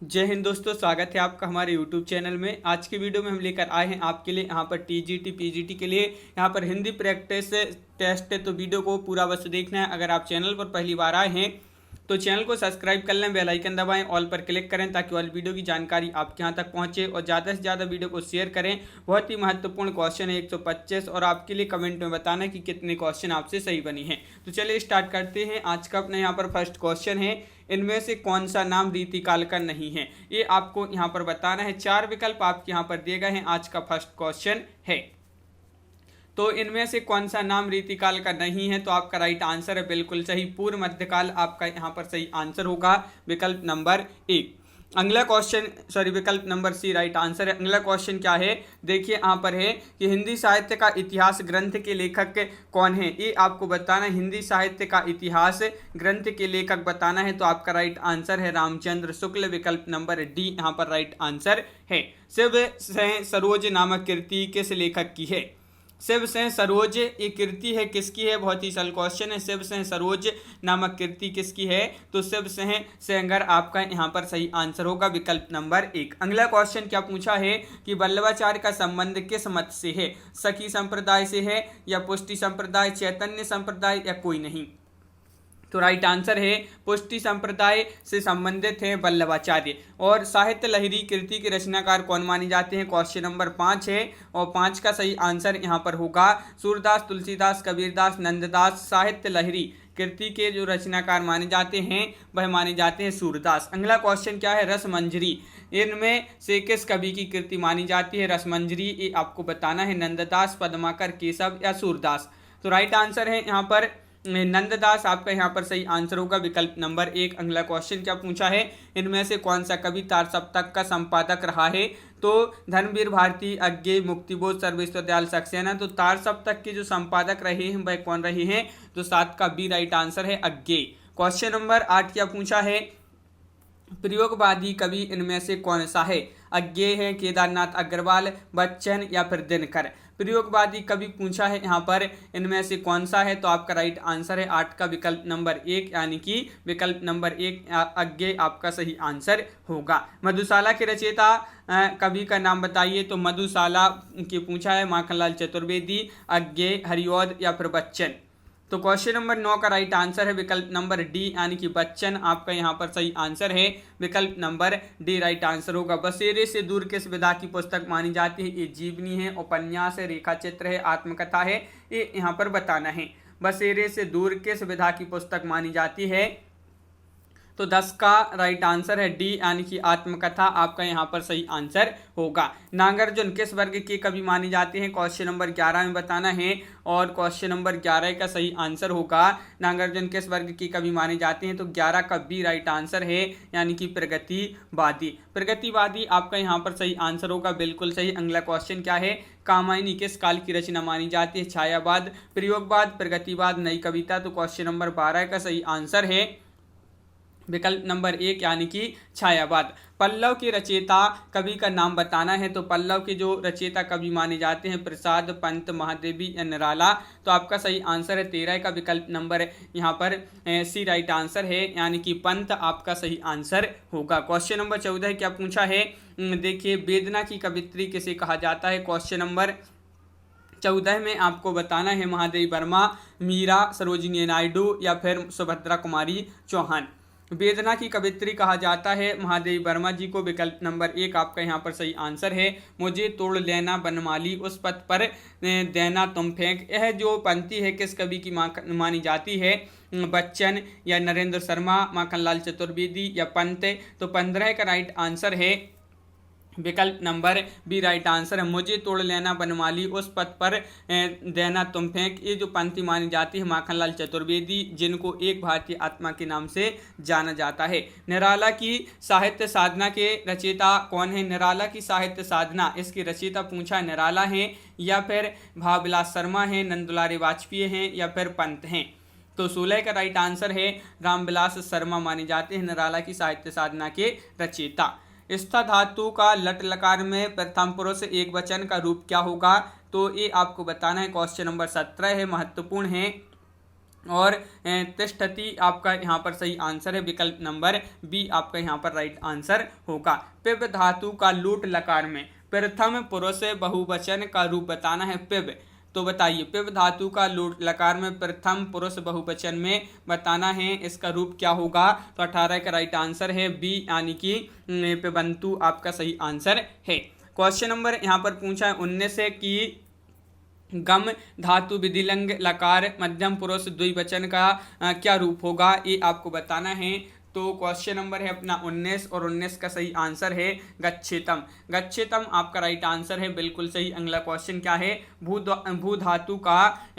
जय हिंद दोस्तों, स्वागत है आपका हमारे यूट्यूब चैनल में। आज की वीडियो में हम लेकर आए हैं आपके लिए यहाँ पर टीजीटी पीजीटी के लिए यहाँ पर हिंदी प्रैक्टिस टेस्ट है। तो वीडियो को पूरा बस देखना है। अगर आप चैनल पर पहली बार आए हैं तो चैनल को सब्सक्राइब कर लें, बेल आइकन दबाएं, ऑल पर क्लिक करें ताकि ऑल वीडियो की जानकारी आपके यहाँ तक पहुँचे और ज़्यादा से ज़्यादा वीडियो को शेयर करें। बहुत ही महत्वपूर्ण क्वेश्चन है 125 और आपके लिए कमेंट में बताना कि कितने क्वेश्चन आपसे सही बनी हैं। तो चलिए स्टार्ट करते हैं। आज का अपने यहाँ पर फर्स्ट क्वेश्चन है, इनमें से कौन सा नाम रीतिकाल का नहीं है, ये आपको यहाँ पर बताना है। 4 विकल्प आपके यहाँ पर दिए गए हैं। आज का फर्स्ट क्वेश्चन है, तो इनमें से कौन सा नाम रीतिकाल का नहीं है? तो आपका राइट आंसर है बिल्कुल सही, पूर्व मध्यकाल आपका यहाँ पर सही आंसर होगा, विकल्प नंबर 1। अगला क्वेश्चन विकल्प नंबर सी राइट आंसर है। अगला क्वेश्चन क्या है, देखिए यहाँ पर है कि हिंदी साहित्य का इतिहास ग्रंथ के लेखक कौन है, ये आपको बताना है। हिंदी साहित्य का इतिहास ग्रंथ के लेखक बताना है। तो आपका राइट आंसर है रामचंद्र शुक्ल, विकल्प नंबर डी यहाँ पर राइट आंसर है। शिव सह सरोज नामक कृति किस लेखक की है? शिव सह सरोज ये कृति है किसकी है? बहुत ही सरल क्वेश्चन है। शिव सह सरोज नामक कृति किसकी है? तो शिव सह सेंगर आपका यहाँ पर सही आंसर होगा, विकल्प नंबर 1। अगला क्वेश्चन क्या पूछा है कि वल्लभाचार्य का संबंध किस मत से है? सखी संप्रदाय से है या पुष्टि संप्रदाय, चैतन्य संप्रदाय या कोई नहीं? तो राइट आंसर है पुष्टि संप्रदाय से संबंधित है वल्लभाचार्य। और साहित्य लहरी कृति के रचनाकार कौन माने जाते हैं? क्वेश्चन नंबर 5 है और 5 का सही आंसर यहाँ पर होगा सूरदास, तुलसीदास, कबीरदास, नंददास। साहित्य लहरी कृति के जो रचनाकार माने जाते हैं वह माने जाते हैं सूरदास। अगला क्वेश्चन क्या है, रसमंजरी इनमें से किस कवि की कृति मानी जाती है? रसमंजरी ये आपको बताना है, नंददास, पद्माकर, केशव या सूरदास। तो राइट आंसर है यहाँ पर नंददास आपका यहाँ पर सही आंसर होगा, विकल्प नंबर 1। अगला क्वेश्चन क्या पूछा है, इनमें से कौन सा कवि तार सप्तक का संपादक रहा है? तो धर्मवीर भारती, अज्ञेय, मुक्तिबोध, सर्वेश्वर दयाल सक्सेना। तो तार सप्तक के जो संपादक रहे हैं वह कौन रहे हैं? तो 7 का बी राइट आंसर है, अज्ञेय। क्वेश्चन नंबर 8 क्या पूछा है, प्रयोगवादी कवि इनमें से कौन सा है? अज्ञेय है, केदारनाथ अग्रवाल, बच्चन या फिर दिनकर। प्रयोगवादी कवि पूछा है यहाँ पर, इनमें से कौन सा है? तो आपका राइट आंसर है 8 का विकल्प नंबर 1, यानी कि विकल्प नंबर 1 अज्ञेय आपका सही आंसर होगा। मधुशाला के रचयिता कवि का नाम बताइए। तो मधुशाला की पूछा है माखनलाल चतुर्वेदी, अज्ञेय, हरिऔध या फिर बच्चन। तो क्वेश्चन नंबर 9 का राइट आंसर है विकल्प नंबर डी, यानी कि बच्चन आपका यहाँ पर सही आंसर है, विकल्प नंबर डी राइट आंसर होगा। बसेरे से दूर किस विधा की पुस्तक मानी जाती है? ये जीवनी है, उपन्यास है, रेखा चित्र है, आत्मकथा है, ये यहाँ पर बताना है। बसेरे से दूर किस विधा की पुस्तक मानी जाती है? तो 10 का राइट आंसर है डी, यानी कि आत्मकथा आपका यहाँ पर सही आंसर होगा। नागार्जुन किस वर्ग के कवि माने जाते हैं? क्वेश्चन नंबर 11 में बताना है और क्वेश्चन नंबर 11 का सही आंसर होगा नागार्जुन किस वर्ग के कवि माने जाते हैं? तो 11 का बी राइट आंसर है, यानी कि प्रगतिवादी। प्रगतिवादी आपका यहाँ पर सही आंसर होगा, बिल्कुल सही। अगला क्वेश्चन क्या है, कामायनी किस काल की रचना मानी जाती है? छायावाद, प्रयोगवाद, प्रगतिवाद, नई कविता। तो क्वेश्चन नंबर 12 का सही आंसर है विकल्प नंबर 1, यानी कि छायावाद। पल्लव के रचयिता कवि का नाम बताना है। तो पल्लव के जो रचयिता कवि माने जाते हैं, प्रसाद, पंत, महादेवी या निराला। तो आपका सही आंसर है 13 का विकल्प नंबर यहाँ पर सी राइट आंसर है, यानी कि पंत आपका सही आंसर होगा। क्वेश्चन नंबर 14 क्या पूछा है, देखिए वेदना की कवित्री किसे कहा जाता है? क्वेश्चन नंबर 14 में आपको बताना है महादेवी वर्मा, मीरा, सरोजिनी नायडू या फिर सुभद्रा कुमारी चौहान। वेदना की कवित्री कहा जाता है महादेवी वर्मा जी को, विकल्प नंबर 1 आपका यहाँ पर सही आंसर है। मुझे तोड़ लेना बनमाली, उस पथ पर देना तुम फेंक, यह जो पंक्ति है किस कवि की मानी जाती है? बच्चन या नरेंद्र शर्मा, माखनलाल चतुर्वेदी या पंत। तो 15 का राइट आंसर है विकल्प नंबर बी राइट आंसर है, मुझे तोड़ लेना बनमाली, उस पथ पर देना तुम फेंक। ये जो पंक्ति मानी जाती है माखनलाल चतुर्वेदी, जिनको एक भारतीय आत्मा के नाम से जाना जाता है। निराला की साहित्य साधना के रचयिता कौन है? निराला की साहित्य साधना इसके रचयिता पूछा निराला है या फिर भावविलास शर्मा है, नंदुलारे वाजपेयी हैं या फिर पंत हैं। तो 16 का राइट आंसर है रामविलास शर्मा माने जाते हैं निराला की साहित्य साधना के रचयिता। स्था धातु का लट लकार में प्रथम पुरुष एक वचन का रूप क्या होगा? तो ये आपको बताना है। क्वेश्चन नंबर 17 है, महत्वपूर्ण है। और तिष्ठति आपका यहाँ पर सही आंसर है, विकल्प नंबर बी आपका यहाँ पर राइट आंसर होगा। पिब धातु का लूट लकार में प्रथम पुरुष बहुवचन का रूप बताना है। पिब, तो बताइए पिब धातु का लूट लकार में प्रथम पुरुष बहुवचन में बताना है, इसका रूप क्या होगा? तो 18 का राइट आंसर है बी, यानी कि पिबंतु आपका सही आंसर है। क्वेश्चन नंबर यहाँ पर पूछा है 19 से कि गम धातु विधिलिंग लकार मध्यम पुरुष द्विवचन का क्या रूप होगा, ये आपको बताना है। तो क्वेश्चन नंबर है अपना 19 और 19 का सही आंसर है गच्छेतम। गच्छेतम आपका राइट आंसर है, बिल्कुल सही। अगला क्वेश्चन क्या है? भू धातु का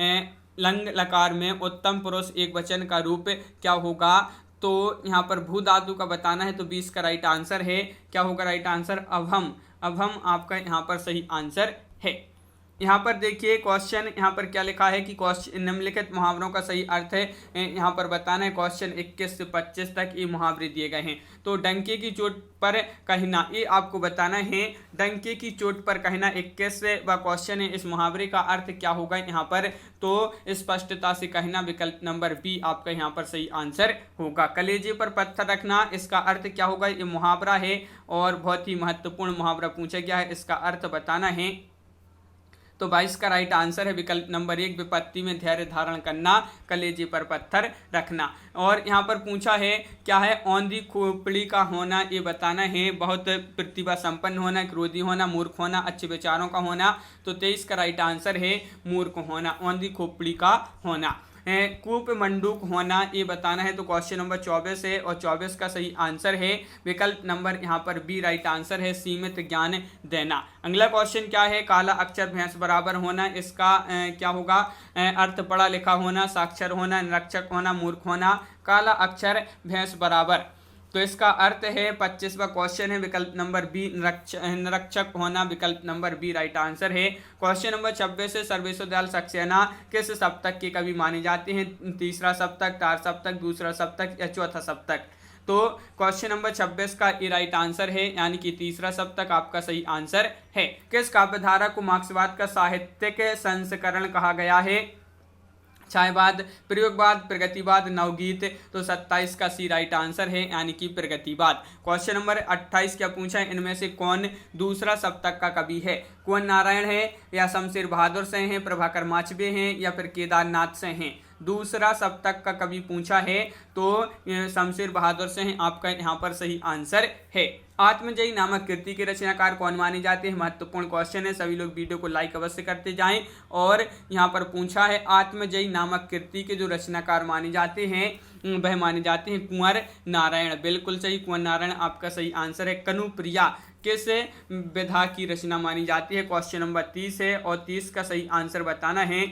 लंग लकार में उत्तम पुरुष एक वचन का रूप क्या होगा? तो यहाँ पर भू धातु का बताना है, तो 20 का राइट आंसर है, क्या होगा राइट आंसर? अभम। अभम आपका यहाँ पर सही आंसर है। यहाँ पर देखिए क्वेश्चन यहाँ पर क्या लिखा है कि क्वेश्चन निम्नलिखित मुहावरों का सही अर्थ है यहाँ पर बताना है। क्वेश्चन 21 से 25 तक ये मुहावरे दिए गए हैं। तो डंके की चोट पर कहना, ये आपको बताना है। डंके की चोट पर कहना 21 व क्वेश्चन है, इस मुहावरे का अर्थ क्या होगा यहाँ पर? तो स्पष्टता से कहना, विकल्प नंबर बी आपका यहाँ पर सही आंसर होगा। कलेजे पर पत्थर रखना, इसका अर्थ क्या होगा? ये मुहावरा है और बहुत ही महत्वपूर्ण मुहावरा पूछा गया है, इसका अर्थ बताना है। तो 22 का राइट आंसर है विकल्प नंबर 1, विपत्ति में धैर्य धारण करना, कलेजे पर पत्थर रखना। और यहाँ पर पूछा है क्या है? औंधी खोपड़ी का होना, ये बताना है। बहुत प्रतिभा संपन्न होना, क्रोधी होना, मूर्ख होना, अच्छे विचारों का होना। तो 23 का राइट आंसर है मूर्ख होना, औंधी खोपड़ी का होना। कूप मंडूक होना, ये बताना है। तो क्वेश्चन नंबर 24 है और 24 का सही आंसर है विकल्प नंबर यहाँ पर बी राइट आंसर है, सीमित ज्ञान देना। अगला क्वेश्चन क्या है? काला अक्षर भैंस बराबर होना, इसका क्या होगा अर्थ? पढ़ा लिखा होना, साक्षर होना, निरक्षर होना, मूर्ख होना। काला अक्षर भैंस बराबर, तो इसका अर्थ है 25वां क्वेश्चन है विकल्प नंबर बी, निरक्षक होना, विकल्प नंबर बी राइट आंसर है। क्वेश्चन नंबर 26 है सर्वेश्वर दयाल सक्सेना किस सप्तक के कवि माने जाते हैं? तीसरा सप्तक, तार सप्तक, दूसरा सप्तक या चौथा सप्तक? तो क्वेश्चन नंबर 26 का ये राइट आंसर है, यानी कि तीसरा सप्तक आपका सही आंसर है। किस काव्यधारा को मार्क्सवाद का साहित्यिक संस्करण कहा गया है? छायावाद, प्रयोगवाद, प्रगतिवाद, नवगीत। तो 27 का सी राइट आंसर है, यानी कि प्रगतिवाद। क्वेश्चन नंबर 28 क्या पूछा है? इनमें से कौन दूसरा सप्तक का कवि है? कुंवर नारायण है या शमशेर बहादुर से हैं, प्रभाकर माचवे हैं या फिर केदारनाथ से हैं? दूसरा सप्तक का कवि पूछा है, तो शमशेर बहादुर से हैं, आपका यहाँ पर सही आंसर है। आत्मजयी नामक कृति के रचनाकार कौन माने जाते हैं? महत्वपूर्ण क्वेश्चन है, सभी लोग वीडियो को लाइक अवश्य करते जाएं। और यहाँ पर पूछा है आत्मजयी नामक कृति के जो रचनाकार माने जाते हैं वह माने जाते हैं कुंवर नारायण, बिल्कुल सही, कुंवर नारायण आपका सही आंसर है। कनुप्रिया किस विधा की रचना मानी जाती है? क्वेश्चन नंबर 30 है और 30 का सही आंसर बताना है,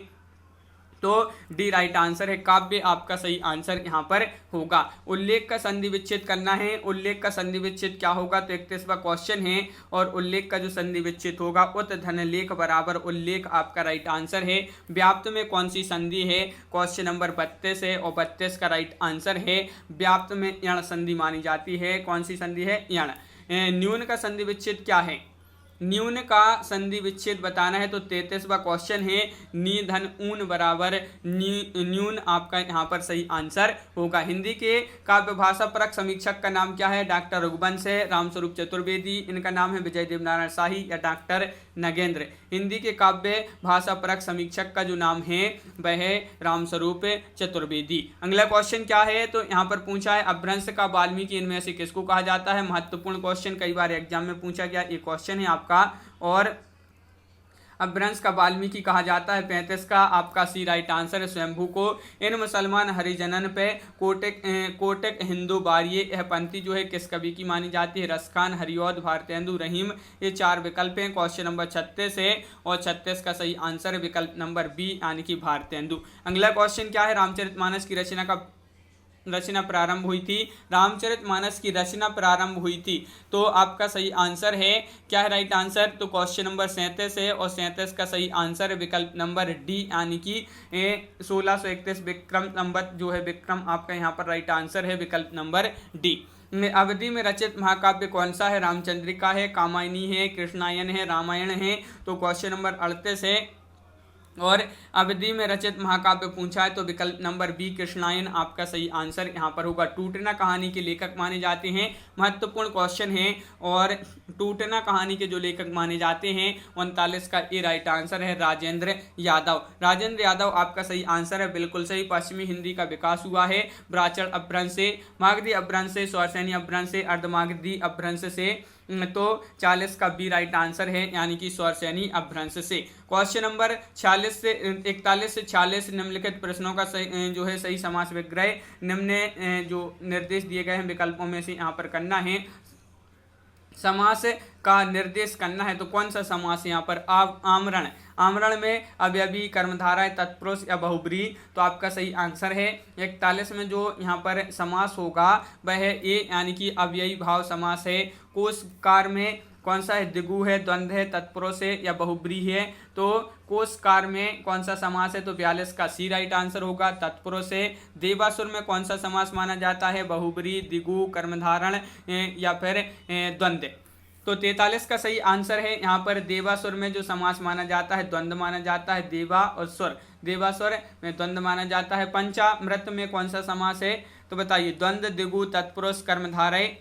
तो डी राइट आंसर है, काव्य आपका सही आंसर यहाँ पर होगा। उल्लेख का संधि विच्छेद करना है, उल्लेख का संधि विच्छेद क्या होगा? तो 31वां क्वेश्चन है और उल्लेख का जो संधि विच्छेद होगा उत धन लेख बराबर उल्लेख आपका राइट आंसर है। व्याप्त में कौन सी संधि है? क्वेश्चन नंबर 32 है और 32 का राइट आंसर है, व्याप्त में यण संधि मानी जाती है। कौन सी संधि है? यण। न्यून का संधि विच्छेद क्या है? न्यून का संधि विच्छेद बताना है, तो 33वां क्वेश्चन है, नी धन ऊन बराबर न्यून आपका यहाँ पर सही आंसर होगा। हिंदी के काव्य भाषा परक समीक्षक का नाम क्या है? डॉक्टर रघुवंश है, रामस्वरूप चतुर्वेदी, इनका नाम है विजय देवनारायण शाही या डॉक्टर नगेंद्र। हिंदी के काव्य भाषा परक समीक्षक का जो नाम है वह है रामस्वरूप चतुर्वेदी। अगला क्वेश्चन क्या है? तो यहाँ पर पूछा है अपभ्रंश का वाल्मीकि इनमें से किसको कहा जाता है? महत्वपूर्ण क्वेश्चन, कई बार एग्जाम में पूछा गया ये क्वेश्चन है आपका। और अपभ्रंश का वाल्मीकि कहा जाता है। 35 का आपका सी राइट आंसर है स्वयंभू को। इन मुसलमान हरिजनन पे कोटक हिंदू बारिये, यह पंक्ति जो है किस कवि की मानी जाती है? रसखान, हरिऔध, भारतेंदु, रहीम। ये 4 विकल्प हैं। क्वेश्चन नंबर 36 है और 36 का सही आंसर है विकल्प नंबर बी, यानी कि भारतेंदु। अगला क्वेश्चन क्या है? रामचरितमानस की रचना प्रारंभ हुई थी। रामचरितमानस की रचना प्रारंभ हुई थी, तो आपका सही आंसर है, क्या है राइट आंसर? तो क्वेश्चन नंबर 37 है और 37 का सही आंसर है विकल्प नंबर डी, यानी कि 1631 विक्रम संवत जो है विक्रम आपका यहाँ पर राइट आंसर है विकल्प नंबर डी। अवधि में रचित महाकाव्य कौन सा है? रामचंद्रिका है, कामायनी है, कृष्णायन है, रामायण है। तो क्वेश्चन नंबर 38 है और अवधि में रचित महाकाव्य पूछा है तो विकल्प नंबर बी कृष्णायन आपका सही आंसर यहाँ पर होगा। टूटना कहानी के लेखक माने जाते हैं, महत्वपूर्ण क्वेश्चन है। और टूटना कहानी के जो लेखक माने जाते हैं 39 का ए राइट आंसर है राजेंद्र यादव। राजेंद्र यादव आपका सही आंसर है, बिल्कुल सही। पश्चिमी हिंदी का विकास हुआ है ब्राचड़ अपभ्रंश से, मागधी अपभ्रंश से, स्वरसैनी अपभ्रंस से, अर्धमागधी अपभ्रंश से। तो 40 का बी राइट आंसर है, यानी कि स्वरसैनी अपभ्रंश से। क्वेश्चन नंबर 41 से 46 निम्नलिखित प्रश्नों का सही जो है सही समास विग्रह निम्न जो निर्देश दिए गए हैं विकल्पों में से यहाँ पर करना है। समास का निर्देश करना है तो कौन सा समास यहाँ पर आमरण, आमरण में अवयवी कर्मधारय तत्पुरुष या बहुब्रीहि, तो आपका सही आंसर है। 41 में जो यहाँ पर समास होगा वह ए यानी कि अव्ययी भाव समास है। कोशकार में कौन सा है, दिगु है, द्वंद्व है, तत्पुरुष है या बहुब्रीहि है। तो कोशकार में कौन सा समास है तो 42 का सी राइट आंसर होगा, तत्पुरुष है। देवासुर में कौन सा समास माना जाता है, बहुब्रीहि, दिगु, कर्मधारण या फिर द्वंद्व। तो 43 का सही आंसर है यहाँ पर। देवासुर में जो समास माना जाता है द्वंद्व माना जाता है, देवा और सुर, देवासुर में द्वंद्व माना जाता है। पंचामृत में कौन सा समास है तो बताइए, द्वंद्व, दिगु, तत्पुरुष, कर्मधारय।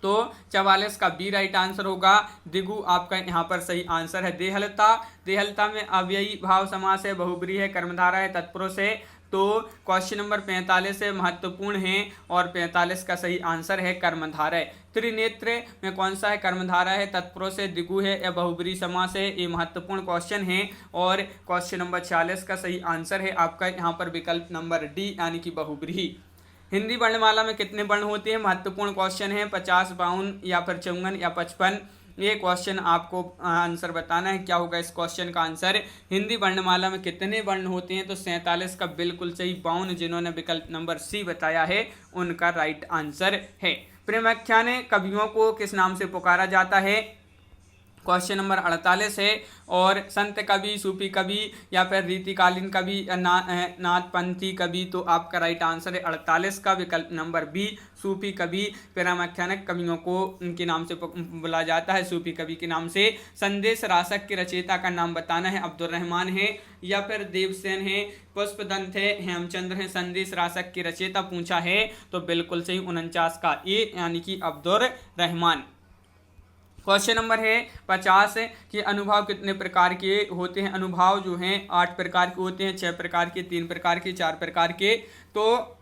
तो 44 का बी राइट आंसर होगा, दिगु आपका यहाँ पर सही आंसर है। देहलता, देहलता में अव्ययी भाव समास है, बहुब्रीहि है, कर्मधारय है, तत्पुरुष है। तो क्वेश्चन नंबर 45 है, महत्वपूर्ण है और 45 का सही आंसर है कर्मधारय। त्रिनेत्र में कौन सा है, कर्मधारय है, तत्पुरुष है, दिगु है या बहुब्रीहि समास है, ये महत्वपूर्ण क्वेश्चन है। और क्वेश्चन नंबर 46 का सही आंसर है आपका यहाँ पर विकल्प नंबर डी यानी कि बहुब्रीहि। हिंदी वर्णमाला में कितने वर्ण होते हैं, महत्वपूर्ण क्वेश्चन है। 50, 52 या फिर 54 या 55, ये क्वेश्चन आपको आंसर बताना है। क्या होगा इस क्वेश्चन का आंसर, हिंदी वर्णमाला में कितने वर्ण होते हैं तो 47 का बिल्कुल सही। 52 जिन्होंने विकल्प नंबर सी बताया है उनका राइट आंसर है। प्रेमाख्यान कवियों को किस नाम से पुकारा जाता है, क्वेश्चन नंबर 48 है। और संत कवि, सूफी कवि या फिर रीतिकालीन कवि, नाथपंथी कवि, तो आपका राइट आंसर है 48 का विकल्प नंबर बी सूफी कवि। प्रेमाख्यानक कवियों को उनके नाम से बुलाया जाता है, सूफी कवि के नाम से। संदेश रासक के रचयिता का नाम बताना है, अब्दुल रहमान है या फिर देवसेन है, पुष्पदंत है, हेमचंद्र है। संदेश रासक के रचयिता पूछा है तो बिल्कुल सही 49 का ए यानी कि अब्दुल रहमान। क्वेश्चन नंबर है 50 कि अनुभाव कितने प्रकार के होते हैं। अनुभाव जो हैं 8 प्रकार के होते हैं, 6 प्रकार के, 3 प्रकार के, 4 प्रकार के। तो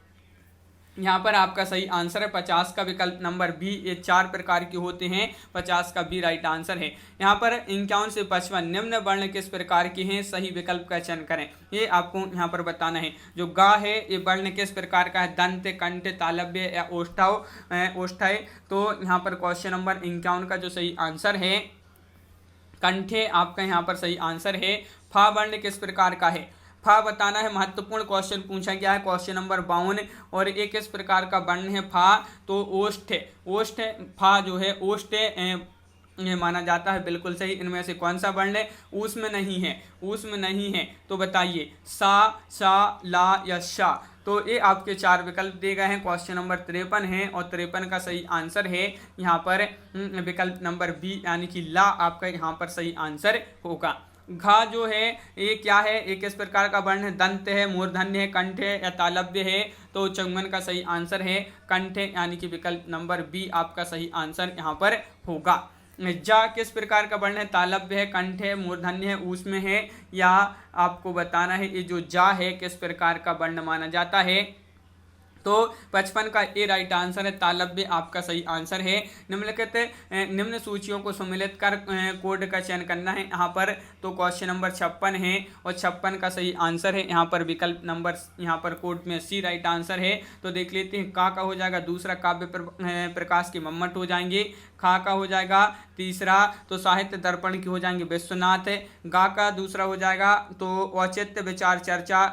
यहाँ पर आपका सही आंसर है 50 का विकल्प नंबर बी, ये 4 प्रकार के होते हैं। 50 का बी राइट आंसर है। यहाँ पर 51 से 55 निम्न वर्ण किस प्रकार के हैं, सही विकल्प का चयन करें, ये आपको यहाँ पर बताना है। जो गा है ये वर्ण किस प्रकार का है, दंत, कंठ, तालव्य या ओष्ठय। तो यहाँ पर क्वेश्चन नंबर 51 का जो सही आंसर है कंठे आपका यहाँ पर सही आंसर है। फा वर्ण किस प्रकार का है, फा बताना है, महत्वपूर्ण क्वेश्चन पूछा गया है। क्वेश्चन नंबर 52 और एक किस प्रकार का वर्ण है फा तो ओष्ठ, ओष्ठ फा जो है ओष्ठ माना जाता है, बिल्कुल सही। इनमें से कौन सा वर्ण है, ऊस में नहीं है, ऊस में नहीं है। तो बताइए सा, सा, ला या शा। तो ये आपके 4 विकल्प दिए गए हैं। क्वेश्चन नंबर 53 है और 53 का सही आंसर है यहाँ पर विकल्प नंबर बी यानी कि ला आपका यहाँ पर सही आंसर होगा। घा जो है ये क्या है, एक इस प्रकार का वर्ण है, दंत है, मूर्धन्य है, कंठ है या तालव्य है। तो 54 का सही आंसर है कंठ यानी कि विकल्प नंबर बी आपका सही आंसर यहाँ पर होगा। जा किस प्रकार का वर्ण है, तालव्य है, कंठ है, मूर्धन्य है, ऊष्म है, या आपको बताना है ये जो जा है किस प्रकार का वर्ण माना जाता है। तो 55 का ए राइट आंसर है, तालव्य आपका सही आंसर है। निम्नलिखित निम्न सूचियों को सम्मिलित कर कोड का चयन करना है यहाँ पर। तो क्वेश्चन नंबर 56 है और 56 का सही आंसर है यहाँ पर विकल्प नंबर यहाँ पर कोड में सी राइट आंसर है। तो देख लेते हैं, का हो जाएगा, दूसरा काव्य प्रकाश के मम्मट हो जाएंगे, खा का हो जाएगा तीसरा, तो साहित्य दर्पण की हो जाएंगे विश्वनाथ, गा का दूसरा हो जाएगा तो औचित्य विचार चर्चा,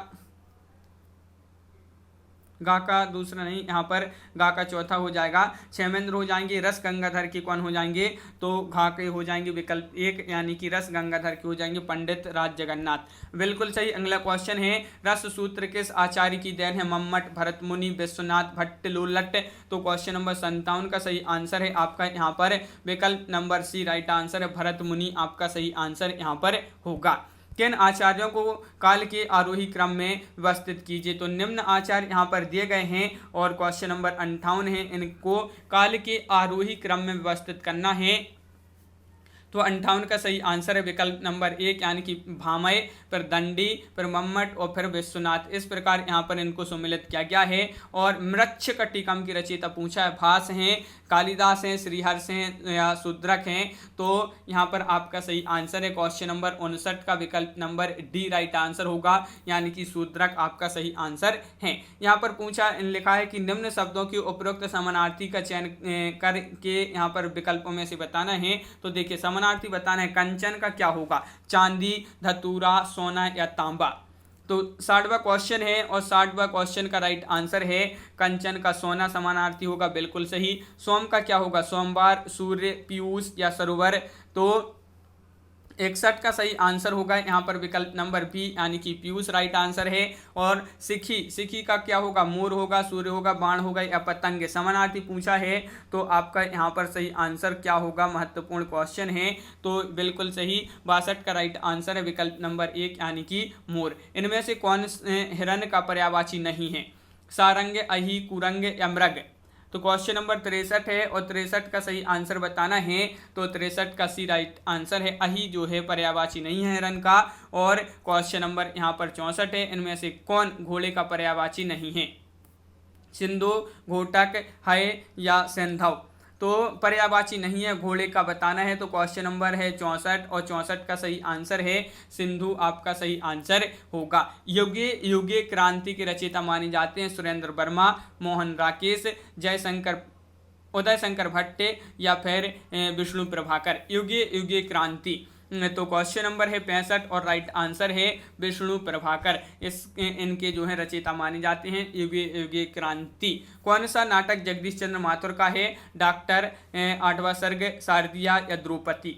गा का दूसरा नहीं, यहाँ पर गा का चौथा हो जाएगा क्षेमेंद्र हो जाएंगे, रस गंगाधर की कौन हो जाएंगे तो घा के हो जाएंगे विकल्प 1 यानी कि रस गंगाधर की हो जाएंगे पंडित राज जगन्नाथ, बिल्कुल सही। अगला क्वेश्चन है, रस सूत्र किस आचार्य की देन है, मम्मट, भरत मुनि, विश्वनाथ भट्ट, लोलट। तो क्वेश्चन नंबर 57 का सही आंसर है आपका यहाँ पर विकल्प नंबर सी राइट आंसर है, भरत मुनि आपका सही आंसर यहाँ पर होगा। किन आचार्यों को काल के आरोही क्रम में व्यवस्थित कीजिए। तो निम्न आचार्य यहाँ पर दिए गए हैं और क्वेश्चन नंबर 58 है, इनको काल के आरोही क्रम में व्यवस्थित करना है। तो 58 का सही आंसर है विकल्प नंबर 1 यानी कि भामय, फिर दंडी, फिर मम्मट और फिर विश्वनाथ। इस प्रकार यहाँ पर इनको सम्मिलित किया गया है। और मृच्छकटिकम की रचयिता पूछा है, भास हैं, कालिदास हैं, श्रीहर्ष हैं या शूद्रक हैं। तो यहाँ पर आपका सही आंसर है क्वेश्चन नंबर 59 का विकल्प नंबर डी राइट आंसर होगा, यानी कि शूद्रक आपका सही आंसर है। यहाँ पर पूछा लिखा है कि निम्न शब्दों की उपरोक्त समानार्थी का चयन करके यहाँ पर विकल्पों में से बताना है। तो देखिए समानार्थी बताना है, कंचन का क्या होगा, चांदी, धतूरा, सोना या तांबा। तो 60वां क्वेश्चन है और 60वां क्वेश्चन का राइट आंसर है कंचन का सोना समानार्थी होगा, बिल्कुल सही। सोम का क्या होगा, सोमवार, सूर्य, पीयूष या सरोवर। तो 61 का सही आंसर होगा यहाँ पर विकल्प नंबर बी यानी कि पीयूष राइट आंसर है। और सिखी, सिखी का क्या होगा, मोर होगा, सूर्य होगा, बाण होगा या पतंग। समानार्थी पूछा है तो आपका यहाँ पर सही आंसर क्या होगा, महत्वपूर्ण क्वेश्चन है। तो बिल्कुल सही 62 का राइट आंसर है विकल्प नंबर 1 यानी कि मोर। इनमें से कौन हिरण का पर्यायवाची नहीं है, सारंग, अही, कुरंग या मृग। तो क्वेश्चन नंबर 63 है और 63 का सही आंसर बताना है। तो 63 का सी राइट आंसर है, अही जो है पर्यायवाची नहीं है हिरण का। और क्वेश्चन नंबर यहाँ पर 64 है, इनमें से कौन घोड़े का पर्यायवाची नहीं है, सिंधु, घोटक, है या सिंधव। तो पर्यायवाची नहीं है घोड़े का बताना है। तो क्वेश्चन नंबर है 64 और 64 का सही आंसर है सिंधु आपका सही आंसर होगा। युगे युगे क्रांति के रचयिता माने जाते हैं सुरेंद्र वर्मा, मोहन राकेश, जयशंकर, उदय शंकर भट्ट या फिर विष्णु प्रभाकर। युगे युगे क्रांति। तो क्वेश्चन नंबर है 65 और राइट आंसर है विष्णु प्रभाकर। इनके जो है रचयिता माने जाते हैं युगे युगे क्रांति। कौन सा नाटक जगदीश चंद्र माथुर का है, डॉक्टर, 8वां सर्ग, शारदिया या द्रौपदी।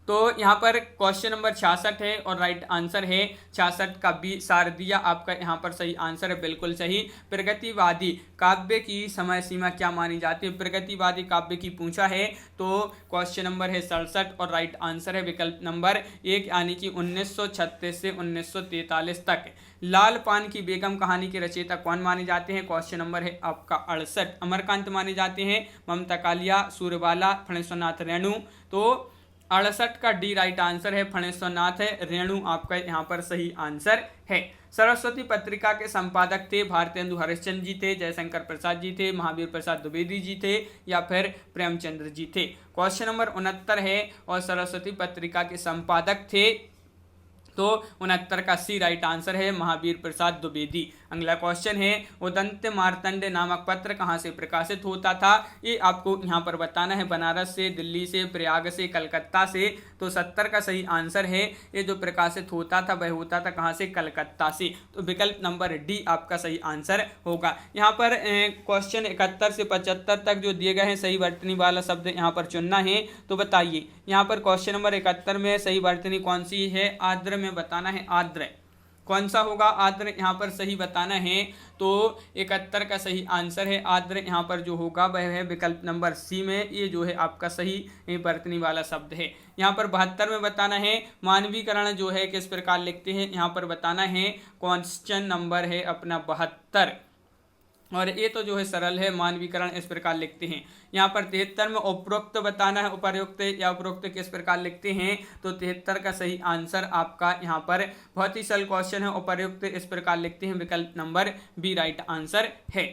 तो यहाँ पर क्वेश्चन नंबर 66 है और राइट आंसर है 66 का बी शारदिया आपका यहाँ पर सही आंसर है, बिल्कुल सही। प्रगतिवादी काव्य की समय सीमा क्या मानी जाती है, प्रगतिवादी काव्य की पूछा है। तो क्वेश्चन नंबर है 67 और राइट आंसर है विकल्प नंबर 1 यानी कि 1936 से 1943 तक। लाल पान की बेगम कहानी के रचयिता कौन माने जाते हैं, क्वेश्चन नंबर है आपका 68 अमरकांत माने जाते हैं, ममता कालिया, सूर्यबाला, फणेश्वरनाथ रेणु। तो 68 का डी राइट आंसर है, फणेश्वरनाथ है रेणु आपका यहाँ पर सही आंसर है। सरस्वती पत्रिका के संपादक थे भारतेंदु हरिश्चंद्र जी थे, जयशंकर प्रसाद जी थे, महावीर प्रसाद द्विवेदी जी थे या फिर प्रेमचंद्र जी थे। क्वेश्चन नंबर 69 है और सरस्वती पत्रिका के संपादक थे। तो 69 का सी राइट आंसर है महावीर प्रसाद द्विवेदी। अगला क्वेश्चन है उदंत मार्तंड नामक पत्र कहाँ से प्रकाशित होता था, ये आपको यहाँ पर बताना है, बनारस से, दिल्ली से, प्रयाग से, कलकत्ता से। तो 70 का सही आंसर है, ये जो प्रकाशित होता था वह होता था कहाँ से, कलकत्ता से। तो विकल्प नंबर डी आपका सही आंसर होगा। यहाँ पर क्वेश्चन 71 से 75 तक जो दिए गए हैं सही वर्तनी वाला शब्द यहाँ पर चुनना है। तो बताइए यहाँ पर क्वेश्चन नंबर 71 में सही वर्तनी कौन सी है, आर्द्र में बताना है, आर्द्र कौन सा होगा, आर्द्र यहाँ पर सही बताना है। तो 71 का सही आंसर है आर्द्र यहाँ पर जो होगा वह है विकल्प नंबर सी में, ये जो है आपका सही वर्तनी वाला शब्द है। यहाँ पर 72 में बताना है मानवीकरण जो है किस प्रकार लिखते हैं, यहाँ पर बताना है क्वेश्चन नंबर है अपना 72 और ये तो जो है सरल है, मानवीकरण इस प्रकार लिखते हैं। यहाँ पर 73 में उपरोक्त बताना है, उपर्युक्त या उपरोक्त किस प्रकार लिखते हैं। तो 73 का सही आंसर आपका यहाँ पर बहुत ही सरल क्वेश्चन है, उपर्युक्त इस प्रकार लिखते हैं, विकल्प नंबर बी राइट आंसर है।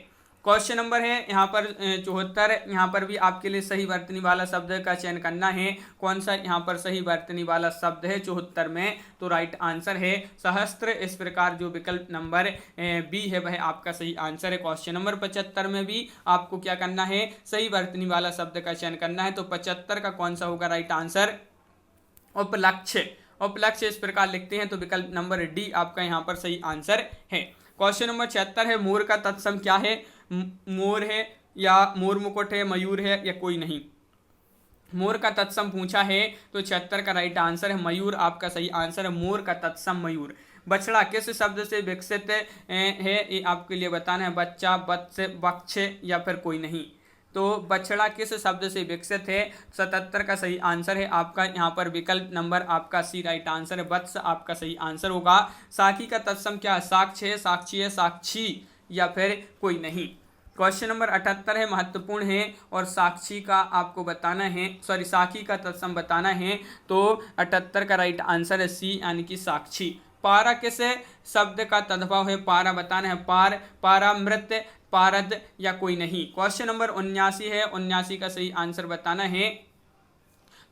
क्वेश्चन नंबर है यहाँ पर 74, यहाँ पर भी आपके लिए सही वर्तनी वाला शब्द का चयन करना है। कौन सा यहाँ पर सही वर्तनी वाला शब्द है 74 में, तो राइट आंसर है सहस्त्र, इस प्रकार जो विकल्प नंबर बी है वह आपका सही आंसर है। क्वेश्चन नंबर 75 में भी आपको क्या करना है, सही वर्तनी वाला शब्द का चयन करना है। तो 75 का कौन सा होगा राइट आंसर, उपलक्ष्य, उपलक्ष्य इस प्रकार लिखते हैं। तो विकल्प नंबर डी आपका यहाँ पर सही आंसर है। क्वेश्चन नंबर 76 है मोर का तत्सम क्या है, मोर है या मोर मुकुट है, मयूर है या कोई नहीं। मोर का तत्सम पूछा है तो 76 का राइट आंसर है मयूर आपका सही आंसर है, मोर का तत्सम मयूर। बछड़ा किस शब्द से विकसित है, ये आपके लिए बताना है, बच्चा, वत्स, वक्ष या फिर कोई नहीं। तो बछड़ा किस शब्द से विकसित है? 77 का सही आंसर है आपका यहाँ पर विकल्प नंबर आपका सी राइट आंसर है, वत्स आपका सही आंसर होगा। साखी का तत्सम क्या है? साक्ष्य है, साक्षी है, साक्षी या फिर कोई नहीं। क्वेश्चन नंबर 78 है, महत्वपूर्ण है और साक्षी का आपको बताना है, सॉरी साखी का तत्सम बताना है, तो 78 का राइट आंसर है सी यानी कि साक्षी। पारा किस शब्द का तद्भव है? पारा बताना है, पार, पारामृत, पारद या कोई नहीं। क्वेश्चन नंबर 79 है, 79 का सही आंसर बताना है,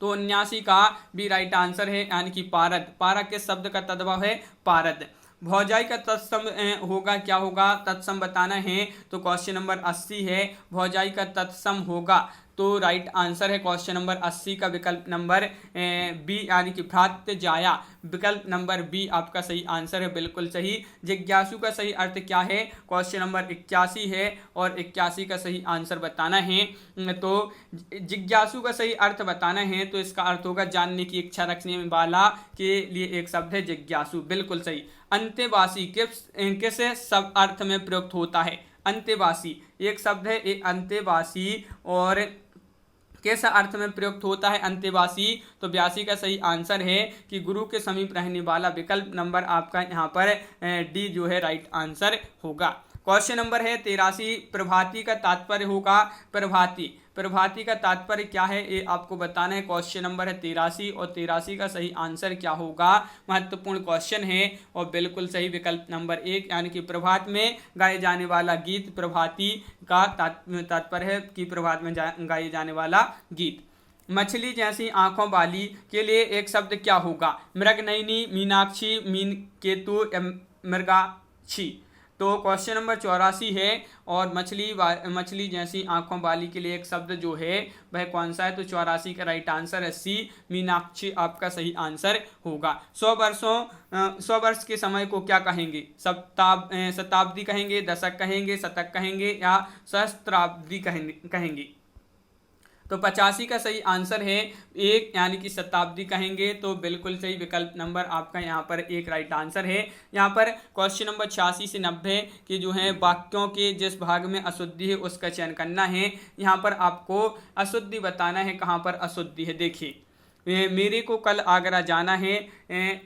तो 79 का भी राइट आंसर है यानी कि पारद। पारा किस शब्द का तद्भव है? पारद। भौजाई का तत्सम होगा, क्या होगा? तत्सम बताना है, तो क्वेश्चन नंबर 80 है, भौजाई का तत्सम होगा, तो राइट आंसर है क्वेश्चन नंबर 80 का विकल्प नंबर बी यानी कि भ्रातृजाया, विकल्प नंबर बी आपका सही आंसर है, बिल्कुल सही। जिज्ञासु का सही अर्थ क्या है? क्वेश्चन नंबर 81 है और 81 का सही आंसर बताना है, तो जिज्ञासु का सही अर्थ बताना है, तो इसका अर्थ होगा जानने की इच्छा रखने वाला के लिए एक शब्द है जिज्ञासु, बिल्कुल सही। अंतेवासी किस सब अर्थ में प्रयुक्त होता है? अंतेवासी एक शब्द है, एक अंतेवासी, और किस अर्थ में प्रयुक्त होता है अंतेवासी? तो 82 का सही आंसर है कि गुरु के समीप रहने वाला, विकल्प नंबर आपका यहाँ पर डी जो है राइट आंसर होगा। क्वेश्चन नंबर है 83, प्रभाती का तात्पर्य होगा, प्रभाती, प्रभाती का तात्पर्य क्या है ये आपको बताना है। क्वेश्चन नंबर है 83 और 83 का सही आंसर क्या होगा? महत्वपूर्ण क्वेश्चन है और बिल्कुल सही, विकल्प नंबर 1 यानी कि प्रभात में गाए जाने वाला गीत प्रभाती का तात्पर्य है कि प्रभात में गाए जाने वाला गीत। मछली जैसी आंखों वाली के लिए एक शब्द क्या होगा? मृगनयनी, मीनाक्षी, मीन केतु या मृगाक्षी। तो क्वेश्चन नंबर 84 है और मछली जैसी आंखों वाली के लिए एक शब्द जो है वह कौन सा है? तो 84 का राइट आंसर है सी, मीनाक्षी आपका सही आंसर होगा। 100 वर्ष के समय को क्या कहेंगे? शताब्दी कहेंगे, दशक कहेंगे, शतक कहेंगे या सहस्त्राब्दी कहेंगे? तो 85 का सही आंसर है एक यानी कि शताब्दी कहेंगे, तो बिल्कुल सही, विकल्प नंबर आपका यहाँ पर एक राइट आंसर है। यहाँ पर क्वेश्चन नंबर 86 से 90 के जो है वाक्यों के जिस भाग में अशुद्धि है उसका चयन करना है। यहाँ पर आपको अशुद्धि बताना है, कहाँ पर अशुद्धि है। देखिए, मेरे को कल आगरा जाना है,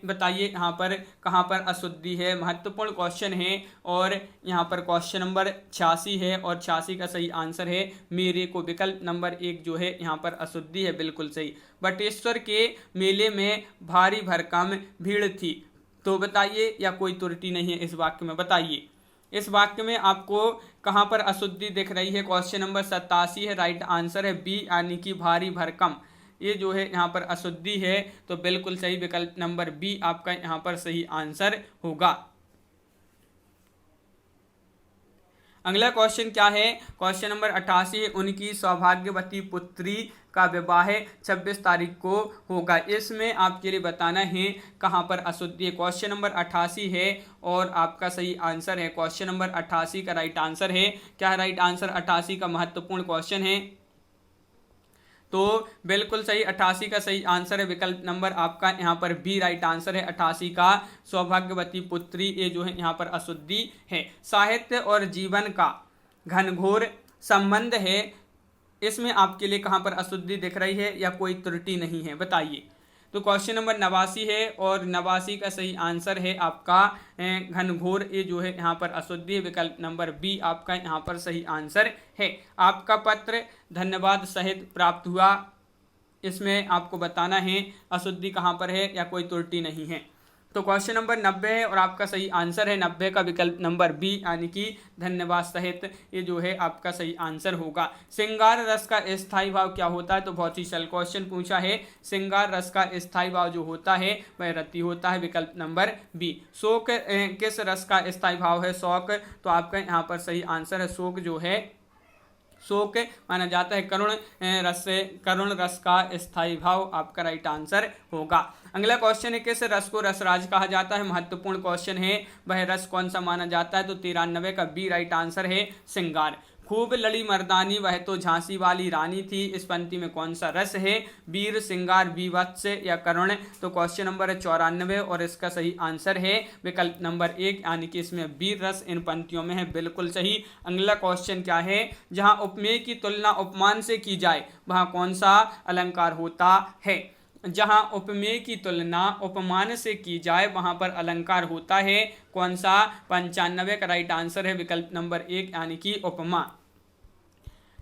बताइए यहाँ पर कहाँ पर अशुद्धि है? महत्वपूर्ण क्वेश्चन है और यहाँ पर क्वेश्चन नंबर 86 है और 86 का सही आंसर है मेरे को, विकल्प नंबर 1 जो है यहाँ पर अशुद्धि है, बिल्कुल सही। बटेश्वर के मेले में भारी भरकम भीड़ थी, तो बताइए या कोई त्रुटि नहीं है इस वाक्य में? बताइए इस वाक्य में आपको कहाँ पर अशुद्धि दिख रही है? क्वेश्चन नंबर 87 है, राइट आंसर है बी यानी कि भारी भरकम, ये जो है यहाँ पर अशुद्धि है, तो बिल्कुल सही, विकल्प नंबर बी आपका यहाँ पर सही आंसर होगा। अगला क्वेश्चन क्या है? क्वेश्चन नंबर 88 है, उनकी सौभाग्यवती पुत्री का विवाह 26 तारीख को होगा, इसमें आपके लिए बताना है कहाँ पर अशुद्धि है। क्वेश्चन नंबर 88 है और आपका सही आंसर है क्वेश्चन नंबर 88 का राइट आंसर है। क्या राइट आंसर 88 का महत्वपूर्ण क्वेश्चन है, तो बिल्कुल सही, 88 का सही आंसर है, विकल्प नंबर आपका यहाँ पर बी राइट आंसर है। 88 का सौभाग्यवती पुत्री, ये जो है यहाँ पर अशुद्धि है। साहित्य और जीवन का घनघोर संबंध है, इसमें आपके लिए कहाँ पर अशुद्धि दिख रही है या कोई त्रुटि नहीं है? बताइए। तो क्वेश्चन नंबर 89 है और 89 का सही आंसर है आपका घनघोर, ये जो है यहाँ पर अशुद्धि, विकल्प नंबर बी आपका यहाँ पर सही आंसर है। आपका पत्र धन्यवाद सहित प्राप्त हुआ, इसमें आपको बताना है अशुद्धि कहाँ पर है या कोई त्रुटि नहीं है। तो क्वेश्चन नंबर 90 है और आपका सही आंसर है 90 का विकल्प नंबर बी यानी कि धन्यवाद सहित, ये जो है आपका सही आंसर होगा। श्रृंगार रस का स्थायी भाव क्या होता है? तो बहुत ही सरल क्वेश्चन पूछा है। श्रृंगार रस का स्थायी भाव जो होता है वह रति होता है, विकल्प नंबर बी। शोक किस रस का स्थायी भाव है? शोक, तो आपका यहाँ पर सही आंसर है शोक जो है, शोक माना जाता है करुण रस का स्थायी भाव, आपका राइट आंसर होगा। अगला क्वेश्चन है, किस रस को रसराज कहा जाता है? महत्वपूर्ण क्वेश्चन है, वह रस कौन सा माना जाता है? तो 93 का बी राइट आंसर है श्रृंगार। खूब लड़ी मर्दानी वह तो झांसी वाली रानी थी, इस पंक्ति में कौन सा रस है? वीर, श्रृंगार, बीभत्स या करुण? तो क्वेश्चन नंबर है 94 और इसका सही आंसर है विकल्प नंबर 1, यानी कि इसमें वीर रस इन पंक्तियों में है, बिल्कुल सही। अगला क्वेश्चन क्या है? जहां उपमेय की तुलना उपमान से की जाए वहां कौन सा अलंकार होता है? जहां उपमेय की तुलना उपमान से की जाए वहां पर अलंकार होता है कौन सा? 95 का राइट आंसर है विकल्प नंबर 1, यानी कि उपमा।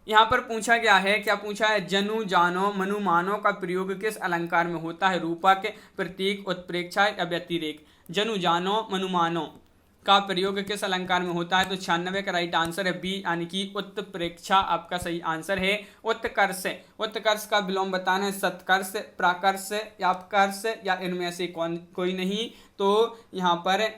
यहाँ पर पूछा गया है, क्या पूछा है? जनु, जानो, मनु, मानो का प्रयोग किस अलंकार में होता है? रूपक, प्रतीक, उत्प्रेक्षा या व्यतिरेक? जनु, जानो, मनु, मानो का प्रयोग किस अलंकार में होता है? तो 96 का राइट आंसर है बी, यानी कि उत्प्रेक्षा आपका सही आंसर है। उत्कर्ष, उत्कर्ष का विलोम बताना है, सत्कर्ष, प्राकर्ष या अपकर्ष या इनमें से कोई नहीं। तो यहाँ पर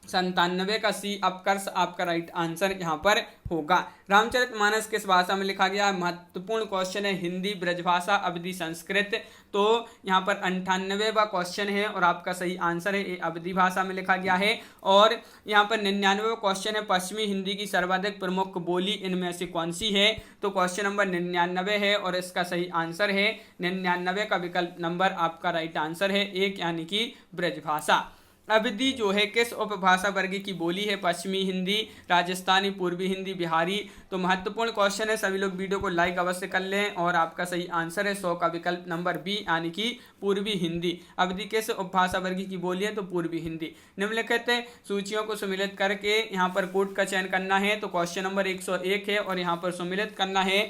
97 का सी अपकर्ष आपका राइट आंसर यहाँ पर होगा। रामचरितमानस किस भाषा में लिखा गया है? महत्वपूर्ण क्वेश्चन है, हिंदी, ब्रजभाषा, अवधी, संस्कृत। तो यहाँ पर 98वां क्वेश्चन है और आपका सही आंसर है ये अवधी भाषा में लिखा गया है। और यहाँ पर 99वां क्वेश्चन है, पश्चिमी हिंदी की सर्वाधिक प्रमुख बोली इनमें से कौन सी है? तो क्वेश्चन नंबर 99 है और इसका सही आंसर है 99 का विकल्प नंबर आपका राइट आंसर है 1, यानी कि ब्रजभाषा। अवधी जो है किस उपभाषा वर्ग की बोली है? पश्चिमी हिंदी, राजस्थानी, पूर्वी हिंदी, बिहारी। तो महत्वपूर्ण क्वेश्चन है, सभी लोग वीडियो को लाइक अवश्य कर लें और आपका सही आंसर है 100 का विकल्प नंबर बी, यानी कि पूर्वी हिंदी। अवधी किस उपभाषा वर्ग की बोली है? तो पूर्वी हिंदी। निम्नलिखित सूचियों को सम्मिलित करके यहाँ पर कोड का चयन करना है। तो क्वेश्चन नंबर 101 है और यहाँ पर सम्मिलित करना है,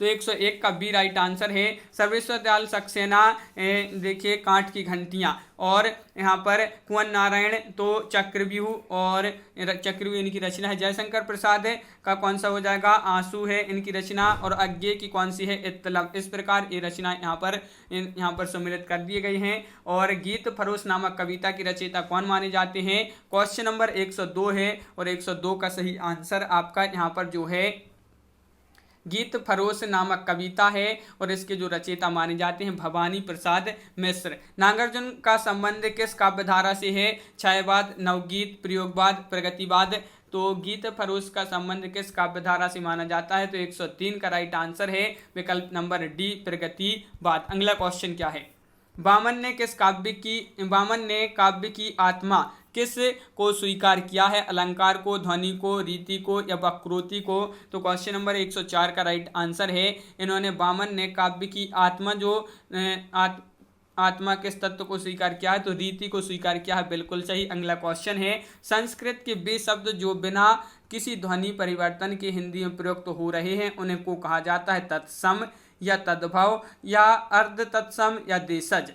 तो 101 का बी राइट आंसर है। सर्वेश्वर दयाल सक्सेना देखिए कांट की घंटियां, और यहाँ पर कुंवर नारायण तो चक्रव्यूह, और चक्रव्यूह इनकी रचना है। जयशंकर प्रसाद का कौन सा हो जाएगा? आंसू है इनकी रचना, और अज्ञे की कौन सी है? इत्तलब। इस प्रकार ये रचना यहाँ पर सम्मिलित कर दिए गई हैं। और गीत फरोश नामक कविता की रचयिता कौन माने जाते हैं? क्वेश्चन नंबर 102 है और 102 का सही आंसर आपका यहाँ पर जो है गीत फरोश नामक कविता है और इसके जो रचयिता माने जाते हैं भवानी प्रसाद मिश्र। नागार्जुन का संबंध किस काव्यधारा से है? छायावाद, नवगीत, प्रयोगवाद, प्रगतिवाद। तो गीत फरोश का संबंध किस काव्यधारा से माना जाता है? तो 103 का राइट आंसर है विकल्प नंबर डी, प्रगतिवाद। अगला क्वेश्चन क्या है? वामन ने काव्य की आत्मा किस को स्वीकार किया है? अलंकार को, ध्वनि को, रीति को या वक्रोक्ति को? तो क्वेश्चन नंबर 104 का राइट आंसर है, इन्होंने वामन ने काव्य की आत्मा आत्मा किस तत्व को स्वीकार किया है? तो रीति को स्वीकार किया है, बिल्कुल सही। अगला क्वेश्चन है, संस्कृत के वे शब्द जो बिना किसी ध्वनि परिवर्तन के हिंदी में प्रयुक्त हो रहे हैं उन्हें को कहा जाता है? तत्सम या तद्भव या अर्ध तत्सम या देशज?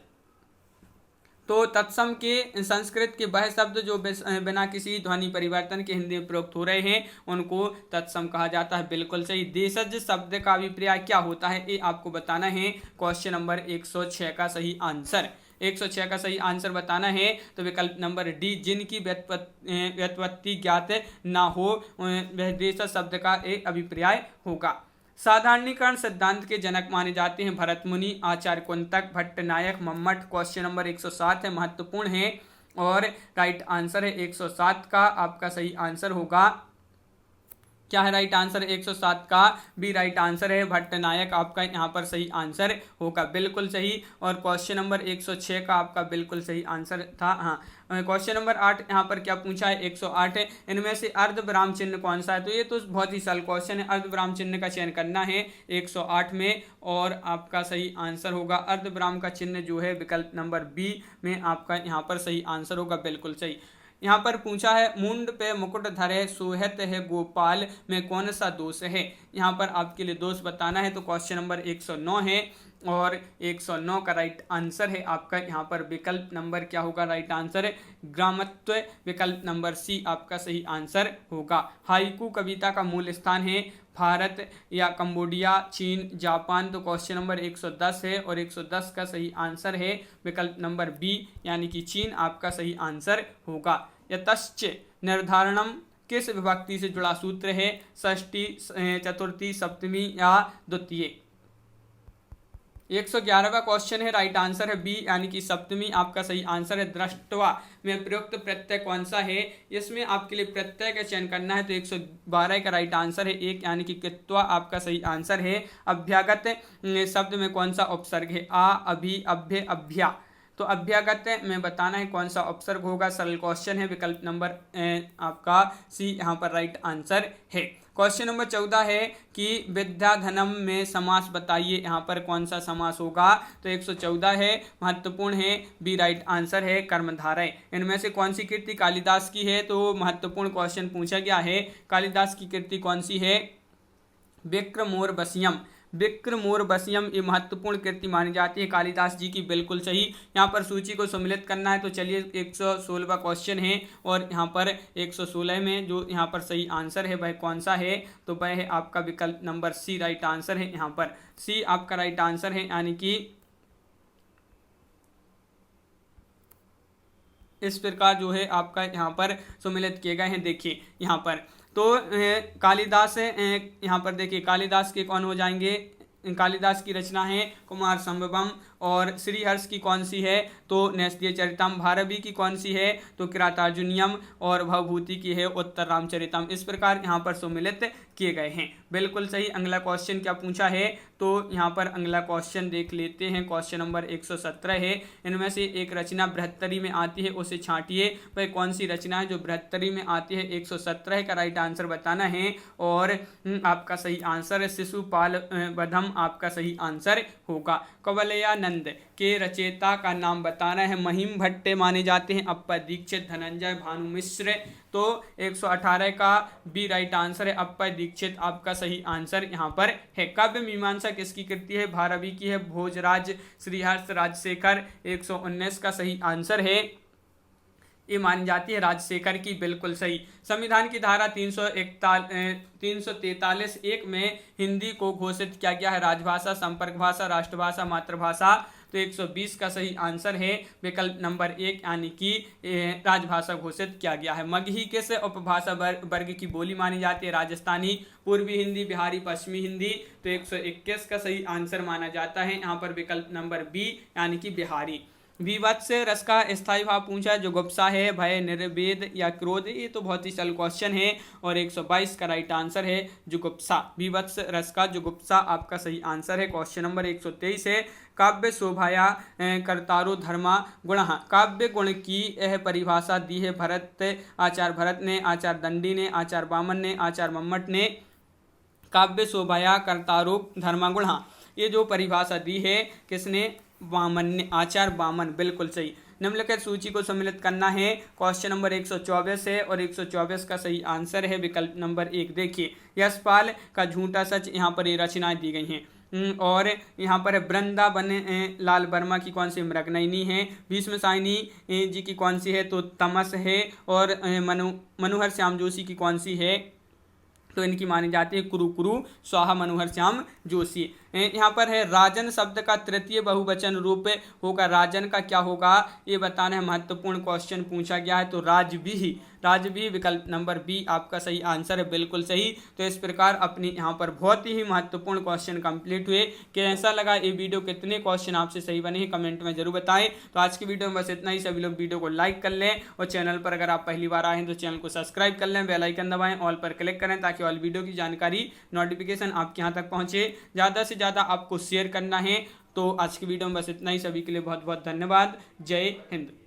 तो तत्सम के संस्कृत के वह शब्द जो बिना किसी ध्वनि परिवर्तन के हिंदी में प्रयुक्त हो रहे हैं उनको तत्सम कहा जाता है, बिल्कुल सही। देशज शब्द का अभिप्राय क्या होता है ये आपको बताना है। क्वेश्चन नंबर 106 का सही आंसर 106 का सही आंसर बताना है, तो विकल्प नंबर डी, जिनकी व्युत्पत्ति ज्ञात ना हो वह देशज शब्द का एक अभिप्राय होगा। साधारणीकरण सिद्धांत के जनक माने जाते हैं भरत मुनि, आचार्य कुंतक, भट्टनायक, मम्मट। क्वेश्चन नंबर 107 है, महत्वपूर्ण है और राइट आंसर है 107 का आपका सही आंसर होगा। क्या है राइट आंसर? 107 का बी राइट आंसर है, भट्टनायक आपका यहाँ पर सही आंसर होगा, बिल्कुल सही। और क्वेश्चन नंबर 106 का आपका बिल्कुल सही आंसर था। हाँ, क्वेश्चन नंबर 8 यहाँ पर क्या पूछा है? 108 है, इनमें से अर्ध विराम चिन्ह कौन सा है? तो ये तो बहुत ही सरल क्वेश्चन है, अर्ध विराम चिन्ह का चयन करना है 108 में और आपका सही आंसर होगा अर्ध विराम का चिन्ह जो है विकल्प नंबर बी में आपका यहाँ पर सही आंसर होगा, बिल्कुल सही। यहाँ पर पूछा है, मुंड पे मुकुट धरे सोहत है गोपाल में कौन सा दोष है? यहाँ पर आपके लिए दोष बताना है, तो क्वेश्चन नंबर 109 है और 109 का राइट आंसर है आपका यहाँ पर विकल्प नंबर क्या होगा? राइट आंसर है ग्रामत्व, विकल्प नंबर सी आपका सही आंसर होगा। हाइकू कविता का मूल स्थान है भारत या कंबोडिया, चीन, जापान। तो क्वेश्चन नंबर 110 है और 110 का सही आंसर है विकल्प नंबर बी यानी कि चीन आपका सही आंसर होगा। यतश्च निर्धारणम किस विभक्ति से जुड़ा सूत्र है? षष्ठी, चतुर्थी, सप्तमी या द्वितीय? 111वां क्वेश्चन है, राइट आंसर है बी यानी कि सप्तमी आपका सही आंसर है। दृष्टवा में प्रयुक्त प्रत्यय कौन सा है, इसमें आपके लिए प्रत्यय का चयन करना है, तो 112 का राइट आंसर है 1 यानी कि कृत्वा आपका सही आंसर है। अभ्यागत शब्द में कौन सा उपसर्ग है, आ, अभि, अभ्य, अभ्या, तो अभ्यागत में बताना है कौन सा उपसर्ग होगा। सरल क्वेश्चन है, विकल्प नंबर आपका सी यहाँ पर राइट आंसर है। क्वेश्चन नंबर 14 है कि विद्याधनम में समास बताइए, यहाँ पर कौन सा समास होगा, तो 114 है, महत्वपूर्ण है, बी राइट आंसर है। कर्मधारय इनमें से कौन सी कृति कालिदास की है, तो महत्वपूर्ण क्वेश्चन पूछा गया है। कालिदास की कृति कौन सी है, विक्रमोर्वशीयम। विक्रमोर्वशीयम ये महत्वपूर्ण कृति मानी जाती है कालिदास जी की, बिल्कुल सही। यहाँ पर सूची को सम्मिलित करना है, तो चलिए 116वां क्वेश्चन है और यहाँ पर 116 में जो यहाँ पर सही आंसर है वह कौन सा है, तो वह है आपका विकल्प नंबर सी राइट आंसर है। यहाँ पर सी आपका राइट आंसर है, यानी कि इस प्रकार जो है आपका यहाँ पर सम्मिलित किए गए हैं। देखिए यहाँ पर तो कालिदास यहाँ पर देखिए कालिदास के कौन हो जाएंगे, कालिदास की रचना है कुमार संभवम, और श्रीहर्ष की कौन सी है, तो नैष्ठिय चरितम। भारवी की कौन सी है, तो किरातार्जुनियम, और भवभूति की है उत्तर रामचरितम। इस प्रकार यहाँ पर सम्मिलित किए गए हैं, बिल्कुल सही। अगला क्वेश्चन क्या पूछा है, तो यहाँ पर अगला क्वेश्चन देख लेते हैं। क्वेश्चन नंबर 117 है, इनमें से एक रचना बृहत्तरी में आती है, उसे छांटिए। वह कौन सी रचना है जो बृहत्तरी में आती है, 117 का राइट आंसर बताना है, और आपका सही आंसर है शिशुपाल वधम आपका सही आंसर होगा। कवलयानंद के रचयिता का नाम बताना है, महिम भट्ट माने जाते हैं, अप्पा दीक्षित, धनंजय भानु मिश्र, तो 118 का बी राइट आंसर है, अप्पा दीक्षित आपका सही आंसर यहाँ पर है। काव्य मीमांसा किसकी कृति है, भारवी की है, भोजराज, श्रीहर्ष, राजशेखर। 119 का सही आंसर है, ये मानी जाती है राजशेखर की, बिल्कुल सही। संविधान की धारा 343(1) में हिंदी को घोषित किया गया है, राजभाषा, संपर्क भाषा, राष्ट्रभाषा, मातृभाषा, तो 120 का सही आंसर है विकल्प नंबर 1 यानी कि राजभाषा घोषित किया गया है। मगही किस उपभाषा वर्ग की बोली मानी जाती है, राजस्थानी, पूर्वी हिंदी, बिहारी, पश्चिमी हिंदी, तो 121 का सही आंसर माना जाता है यहाँ पर विकल्प नंबर बी यानी कि बिहारी। विवत्स रस का स्थायी भाव पूछा, जुगुप्सा है, भय, निर्वेद या क्रोध, ये तो बहुत ही सरल क्वेश्चन है, और 122 का राइट आंसर है जुगुप्सा। विवत्स रस का जुगुप्सा आपका सही आंसर है। क्वेश्चन नंबर 123 है, काव्य शोभाया कर्तारो धर्मा गुण। काव्य गुण की यह परिभाषा दी है आचार्य भरत ने, आचार्य दंडी ने, आचार्य बामन ने, आचार्य मम्मट ने। काव्य शोभाया कर्तारो धर्मागुण, ये जो परिभाषा दी है किसने, वामन ने, आचार्य वामन, बिल्कुल सही। निम्नलिखित सूची को सम्मिलित करना है। क्वेश्चन नंबर 124 है और 124 का सही आंसर है विकल्प नंबर 1। देखिए यशपाल का झूठा सच, यहाँ पर ये रचनाएं दी गई हैं, और यहाँ पर वृंदावन लाल वर्मा की कौन सी, मृगनयनी है। भीष्म साइनी जी की कौन सी है, तो तमस है, और मनोहर श्याम जोशी की कौन सी है, तो इनकी मानी जाती है कुरु कुरु स्वाहा, मनोहर श्याम जोशी। यहाँ पर है राजन शब्द का तृतीय बहुवचन रूप होगा, राजन का क्या होगा ये बताना है, महत्वपूर्ण क्वेश्चन पूछा गया है, तो राजबीह, राजबीह विकल्प नंबर बी आपका सही आंसर है, बिल्कुल सही। तो इस प्रकार अपनी यहाँ पर बहुत ही महत्वपूर्ण क्वेश्चन कंप्लीट हुए। कैसा लगा ये वीडियो, कितने क्वेश्चन आपसे सही बने हैं कमेंट में जरूर बताएं। तो आज की वीडियो में बस इतना ही। सभी लोग वीडियो को लाइक कर लें, और चैनल पर अगर आप पहली बार आए हैं तो चैनल को सब्सक्राइब कर लें, बेल आइकन दबाएं, ऑल पर क्लिक करें, ताकि ऑल वीडियो की जानकारी नोटिफिकेशन आपके यहाँ तक पहुँचे। ज़्यादा से ज़्यादा आपको शेयर करना है। तो आज की वीडियो में बस इतना ही। सभी के लिए बहुत बहुत धन्यवाद। जय हिंद।